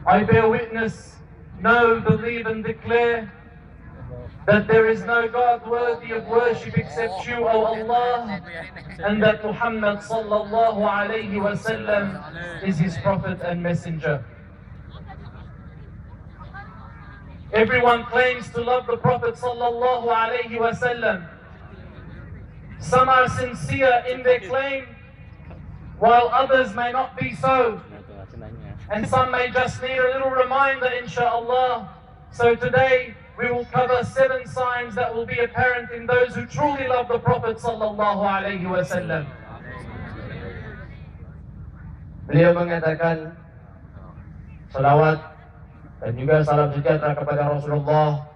I bear witness, know, believe and declare that there is no God worthy of worship except you, O Allah, and that Muhammad sallallahu alayhi wa sallam is his prophet and messenger. Everyone claims to love the Prophet sallallahu alayhi wa sallam. Some are sincere in their claim, while others may not be so. And some may just need a little reminder, inshaAllah. So today, we will cover 7 signs that will be apparent in those who truly love the Prophet sallallahu alaihi wasallam. Beliau mengatakan salawat dan juga salam sejahtera kepada Rasulullah,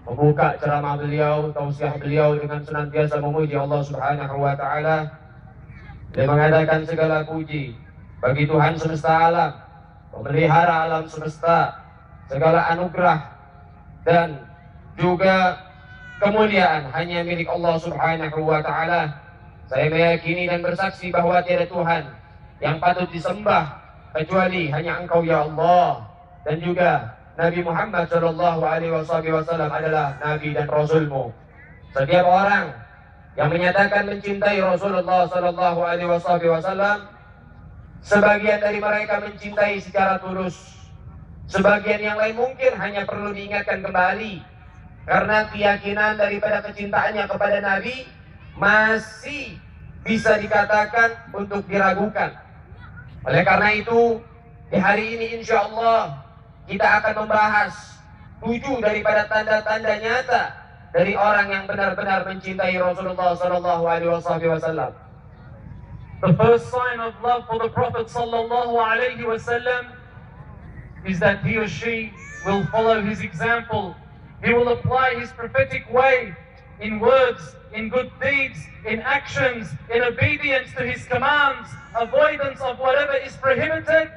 membuka ceramah beliau, tausiah beliau dengan senantiasa memuji Allah Subhanahu wa taala. Dia mengatakan segala puji bagi Tuhan semesta alam, pemelihara alam semesta, segala anugerah dan juga kemuliaan hanya milik Allah Subhanahu wa taala. Saya meyakini dan bersaksi bahwa tiada Tuhan yang patut disembah kecuali hanya Engkau ya Allah, dan juga Nabi Muhammad sallallahu alaihi wasallam adalah nabi dan rasul-Mu. Setiap orang yang menyatakan mencintai Rasulullah sallallahu alaihi wasallam, sebagian dari mereka mencintai secara tulus. Sebagian yang lain mungkin hanya perlu diingatkan kembali, karena keyakinan daripada kecintaannya kepada Nabi masih bisa dikatakan untuk diragukan. Oleh karena itu, di hari ini insya Allah kita akan membahas 7 daripada tanda-tanda nyata dari orang yang benar-benar mencintai Rasulullah sallallahu alaihi wasallam. The first sign of love for the Prophet sallallahu alaihi wasallam is that he or she will follow his example. He will apply his prophetic way in words, in good deeds, in actions, in obedience to his commands, avoidance of whatever is prohibited,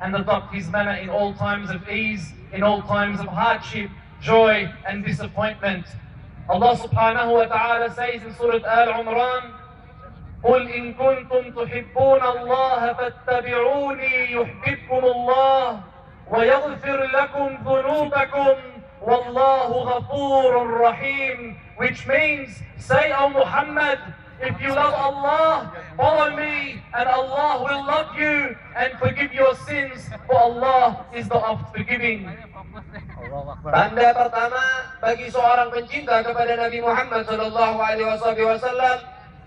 and adopt his manner in all times of ease, in all times of hardship, joy and disappointment. Allah subhanahu wa ta'ala says in Surah Al-Imran, قُلْ إِن كُنْتُمْ تُحِبُّونَ اللَّهَ فَاتَّبِعُونِي يُحْبِبْكُمُ اللَّهُ وَيَغْفِرْ لَكُمْ ذُنُوبَكُمْ وَاللَّهُ غَفُورٌ رَحِيمٌ. Which means, say, O Muhammad, if you love Allah, follow me, and Allah will love you and forgive your sins, for Allah is the oft-forgiving. Tanda pertama bagi seorang pencinta kepada Nabi Muhammad sallallahu alaihi wasallam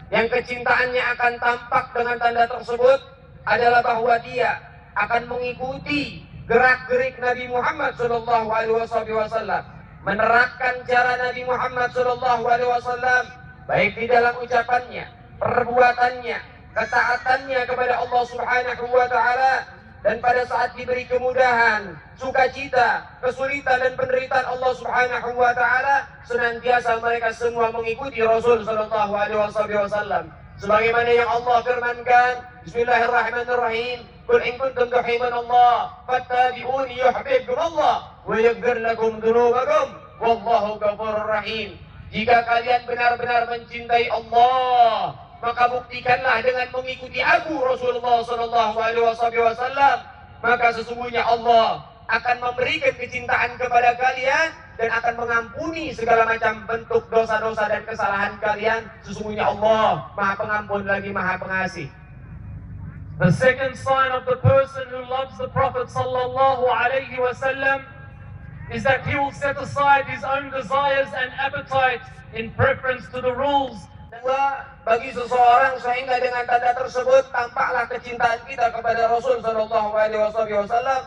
yang kecintaannya akan tampak dengan tanda tersebut adalah bahwa dia akan mengikuti gerak-gerik Nabi Muhammad sallallahu alaihi wasallam, menerapkan cara Nabi Muhammad sallallahu alaihi wasallam baik di dalam ucapannya, perbuatannya, ketaatannya kepada Allah Subhanahu wa taala, dan pada saat diberi kemudahan, sukacita, kesulitan dan penderitaan Allah Subhanahu wa taala, senantiasa mereka semua mengikuti Rasul sallallahu alaihi wasallam. Sebagaimana yang Allah firmankan, Bismillahirrahmanirrahim, Qul in kuntum tuhibbunallah fattabi'uni yuhibbukum Allah wa yaghfir lakum dzunubakum wallahu ghafurur rahim. Jika kalian benar-benar mencintai Allah, maka buktikanlah dengan mengikuti aku Rasulullah sallallahu alaihi wasallam, maka sesungguhnya Allah akan memberikan kecintaan kepada kalian dan akan mengampuni segala macam bentuk dosa-dosa dan kesalahan kalian. Sesungguhnya Allah Maha Pengampun lagi Maha Pengasih. The second sign of the person who loves the Prophet sallallahu alaihi wasallam is that he will set aside his own desires and appetites in preference to the rules. Bagi seseorang sehingga dengan tanda tersebut tampaklah kecintaan kita kepada Rasul sallallahu alaihi wasallam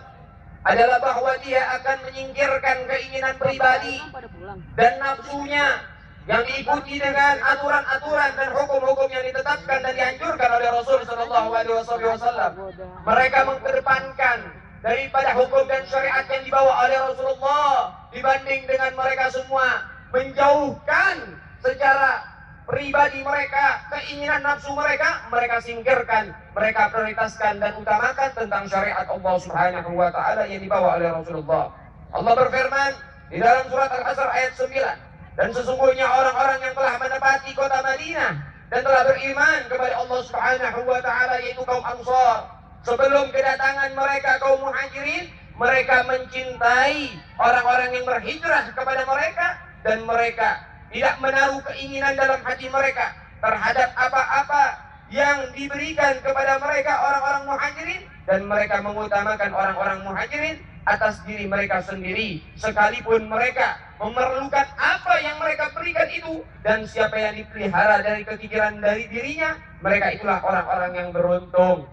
adalah bahwa dia akan menyingkirkan keinginan pribadi dan nafsunya yang diikuti dengan aturan-aturan dan hukum-hukum yang ditetapkan dan dianjurkan oleh Rasul sallallahu alaihi wasallam. Mereka mengedepankan daripada hukum dan syariat yang dibawa oleh Rasulullah dibanding dengan mereka semua menjauhkan secara pribadi mereka, keinginan nafsu mereka, mereka singkirkan, mereka prioritaskan dan utamakan tentang syariat Allah Subhanahu wa taala yang dibawa oleh Rasulullah. Allah berfirman di dalam surat Al-Asr ayat 9, dan sesungguhnya orang-orang yang telah menepati kota Madinah dan telah beriman kepada Allah Subhanahu wa taala yaitu kaum Ansar, sebelum kedatangan mereka kaum Muhajirin, mereka mencintai orang-orang yang berhijrah kepada mereka, dan mereka tidak menaruh keinginan dalam hati mereka terhadap apa-apa yang diberikan kepada mereka orang-orang muhajirin, dan mereka mengutamakan orang-orang muhajirin atas diri mereka sendiri, sekalipun mereka memerlukan apa yang mereka berikan itu. Dan siapa yang dipelihara dari kekikiran dari dirinya, mereka itulah orang-orang yang beruntung.